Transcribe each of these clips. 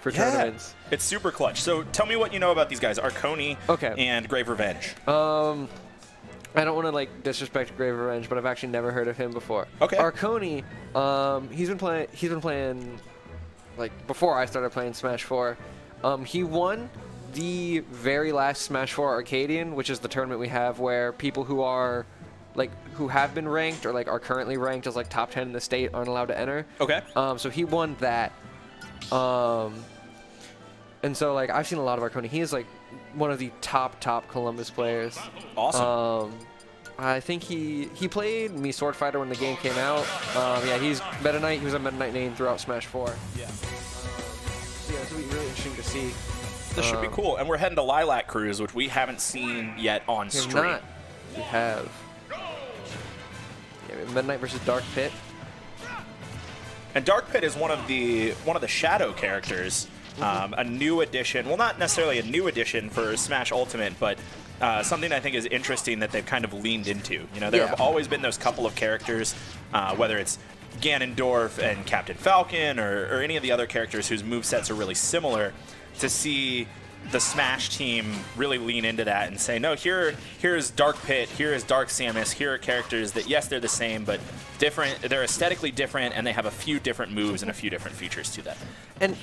for tournaments. It's super clutch. So tell me what you know about these guys, Arconi and GraveRevenge. I don't want to like disrespect GraveRevenge, but I've actually never heard of him before. Okay. Arconi, he's been playing like before I started playing Smash 4. He won the very last Smash 4 Arcadian, which is the tournament we have where people who are like who have been ranked or like are currently ranked as like top 10 in the state aren't allowed to enter. Okay. So he won that. And so like I've seen a lot of Arconi. He is like one of the top Columbus players. Awesome. I think he played me Sword Fighter when the game came out. Yeah, he's Meta Knight. He was a Meta Knight name throughout Smash 4. Yeah. So yeah, it's gonna be really interesting to see. This should be cool. And we're heading to Lilac Cruise, which we haven't seen yet on stream. We have. Yeah, we have Meta Knight versus Dark Pit. And Dark Pit is one of the Shadow characters. A new addition. Well, not necessarily a new addition for Smash Ultimate, but something I think is interesting that they've kind of leaned into. You know, there have always been those couple of characters, whether it's Ganondorf and Captain Falcon or any of the other characters whose movesets are really similar, to see the Smash team really lean into that and say, no, here's Dark Pit, here is Dark Samus, here are characters that, yes, they're the same, but different. They're aesthetically different, and they have a few different moves and a few different features to them. And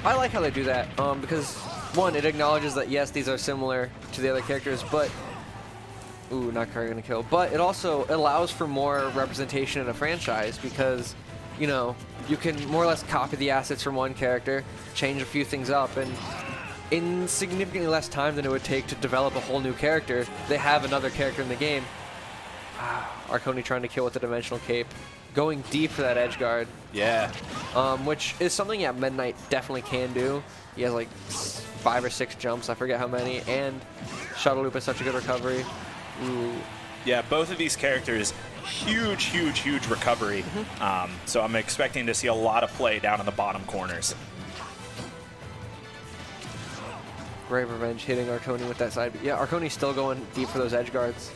I like how they do that because, one, it acknowledges that, yes, these are similar to the other characters, but... Ooh, not gonna kill. But it also allows for more representation in a franchise because, you know, you can more or less copy the assets from one character, change a few things up, and in significantly less time than it would take to develop a whole new character, they have another character in the game. Arconi trying to kill with the Dimensional Cape. Going deep for that edge guard. Yeah. Which is something, yeah, Meta Knight definitely can do. He has like 5 or 6 jumps, I forget how many, and Shuttle Loop is such a good recovery. Ooh. Yeah, both of these characters, huge recovery. So I'm expecting to see a lot of play down in the bottom corners. GraveRevenge hitting Arconi with that side. But yeah, Arconi's still going deep for those edge guards.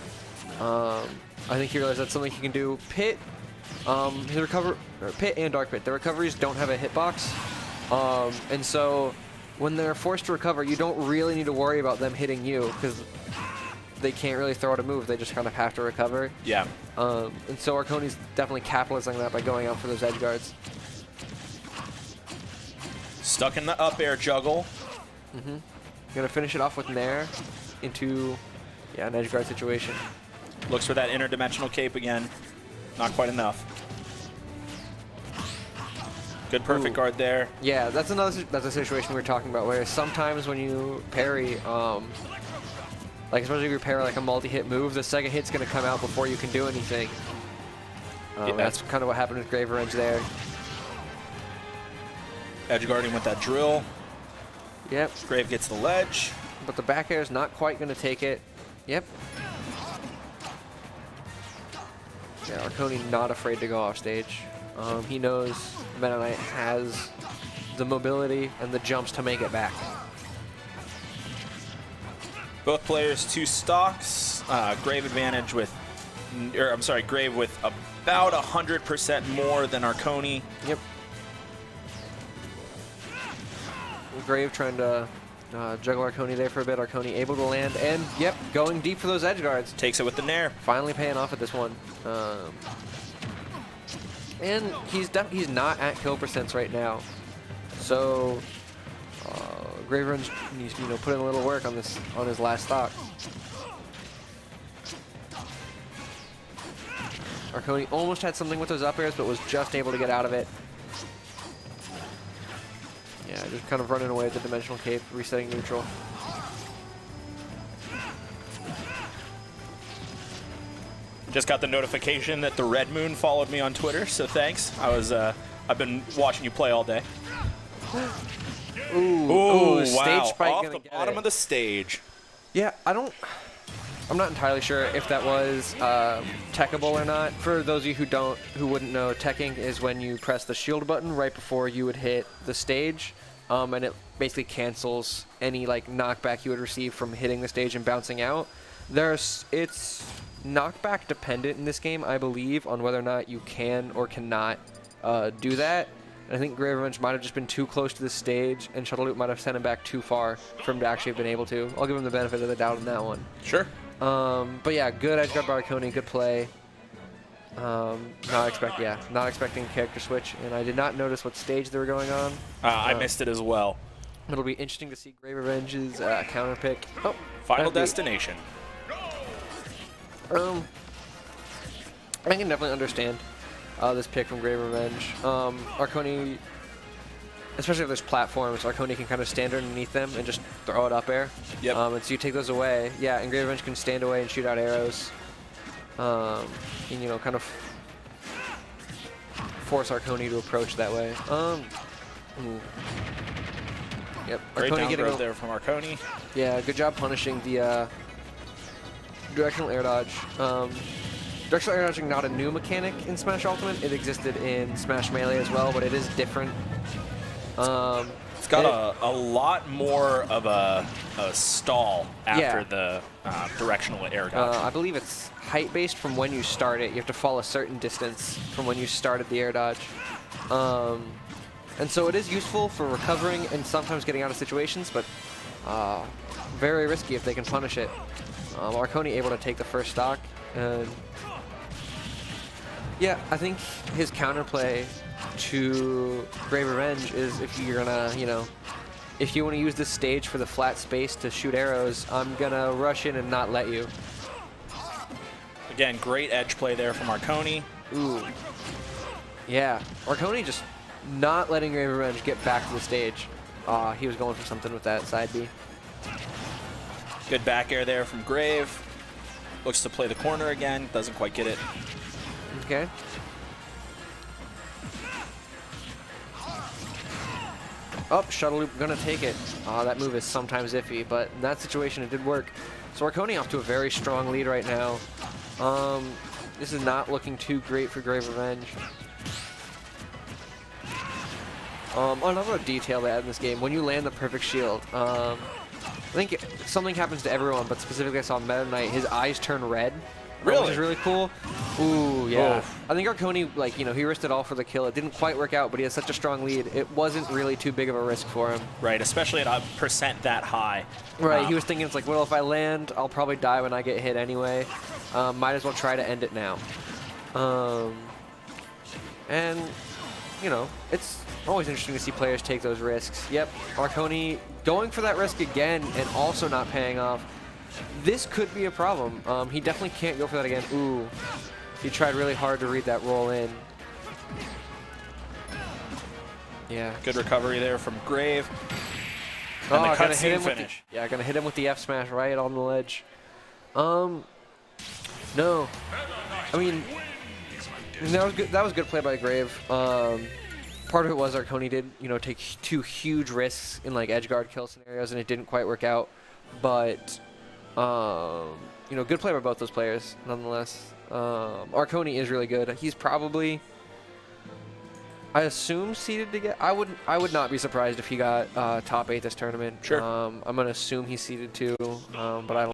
I think he realized that's something he can do. Pit, Pit and Dark Pit, the recoveries don't have a hitbox. And so when they're forced to recover, you don't really need to worry about them hitting you because they can't really throw out a move. They just kind of have to recover. Yeah. And so Arconi's definitely capitalizing on that by going out for those edge guards. Stuck in the up air juggle. Gonna finish it off with Nair into, yeah, an edge guard situation. Looks for that interdimensional cape again. Not quite enough. Good perfect guard there. Yeah, that's a situation we were talking about where sometimes when you parry, like especially if you parry like a multi-hit move, the second hit's gonna come out before you can do anything. Yeah. That's kind of what happened with GraveRevenge there. Edge guarding with that drill. Yep. Grave gets the ledge. But the back air is not quite going to take it. Yep. Yeah, Arconi not afraid to go off stage. He knows Meta Knight has the mobility and the jumps to make it back. Both players 2 stocks. Grave advantage with, Grave with about 100% more than Arconi. Yep. Grave trying to juggle Arconi there for a bit. Arconi able to land, and yep, going deep for those edge guards. Takes it with the Nair. Finally paying off at this one. And he's not at kill percents right now, so GraveRevenge needs to put in a little work on his last stock. Arconi almost had something with those up airs, but was just able to get out of it. Yeah, just kind of running away with the Dimensional Cape, resetting neutral. Just got the notification that the Red Moon followed me on Twitter, so thanks. I've been watching you play all day. Ooh, wow. Stage spike off the bottom of the stage. Yeah, I'm not entirely sure if that was techable or not. For those of you who wouldn't know, teching is when you press the shield button right before you would hit the stage, and it basically cancels any like knockback you would receive from hitting the stage and bouncing out. It's knockback dependent in this game, I believe, on whether or not you can or cannot do that. And I think GraveRevenge might have just been too close to the stage, and Shuttle Loop might have sent him back too far for him to actually have been able to. I'll give him the benefit of the doubt on that one. Sure. But yeah, good edge guard by Arconi, good play. Not expecting character switch, and I did not notice what stage they were going on. I missed it as well. It'll be interesting to see GraveRevenge's counter pick. Oh, Final Destination. I can definitely understand this pick from GraveRevenge. Arconi, especially if there's platforms, Arconi can kind of stand underneath them and just throw it up air. Yep. And so you take those away. Yeah, and GraveRevenge can stand away and shoot out arrows. And, you know, kind of force Arconi to approach that way. Yep. Great Arconi down getting throw there from Arconi. Yeah, good job punishing the directional air dodge. Directional air dodging not a new mechanic in Smash Ultimate. It existed in Smash Melee as well, but it is different. It's got a lot more of a stall after the directional air dodge. I believe it's height-based from when you start it. You have to fall a certain distance from when you started the air dodge. And so it is useful for recovering and sometimes getting out of situations, but very risky if they can punish it. Arconi able to take the first stock. And yeah, I think his counterplay to GraveRevenge is if you're gonna, you know, if you want to use this stage for the flat space to shoot arrows, I'm gonna rush in and not let you. Again, great edge play there from Arconi. Ooh. Yeah, Arconi just not letting GraveRevenge get back to the stage. He was going for something with that side B. Good back air there from Grave. Looks to play the corner again. Doesn't quite get it. Okay. Oh, Shuttle Loop gonna take it. That move is sometimes iffy, but in that situation it did work. So Arconi off to a very strong lead right now. This is not looking too great for GraveRevenge. Another detail they add in this game, when you land the perfect shield, I think something happens to everyone, but specifically I saw Meta Knight, his eyes turn red. Really? Which is really cool. Ooh, yeah. Oof. I think Arconi, like, you know, he risked it all for the kill. It didn't quite work out, but he has such a strong lead. It wasn't really too big of a risk for him. Right, especially at a percent that high. Right, he was thinking, it's like, well, if I land, I'll probably die when I get hit anyway. Might as well try to end it now. And, you know, it's always interesting to see players take those risks. Yep, Arconi going for that risk again and also not paying off. This could be a problem. He definitely can't go for that again. Ooh, he tried really hard to read that roll in. Yeah. Good recovery there from Grave. And the cutscene finish. Yeah, gonna hit him with the F smash right on the ledge. No. I mean, that was good. That was good play by Grave. Part of it was Arconi did, you know, take two huge risks in like edge guard kill scenarios, and it didn't quite work out. But you know, good play by both those players, nonetheless. Arconi is really good. He's probably, I assume, seeded to get. I would not be surprised if he got top 8 this tournament. Sure. I'm gonna assume he's seeded too, but I don't.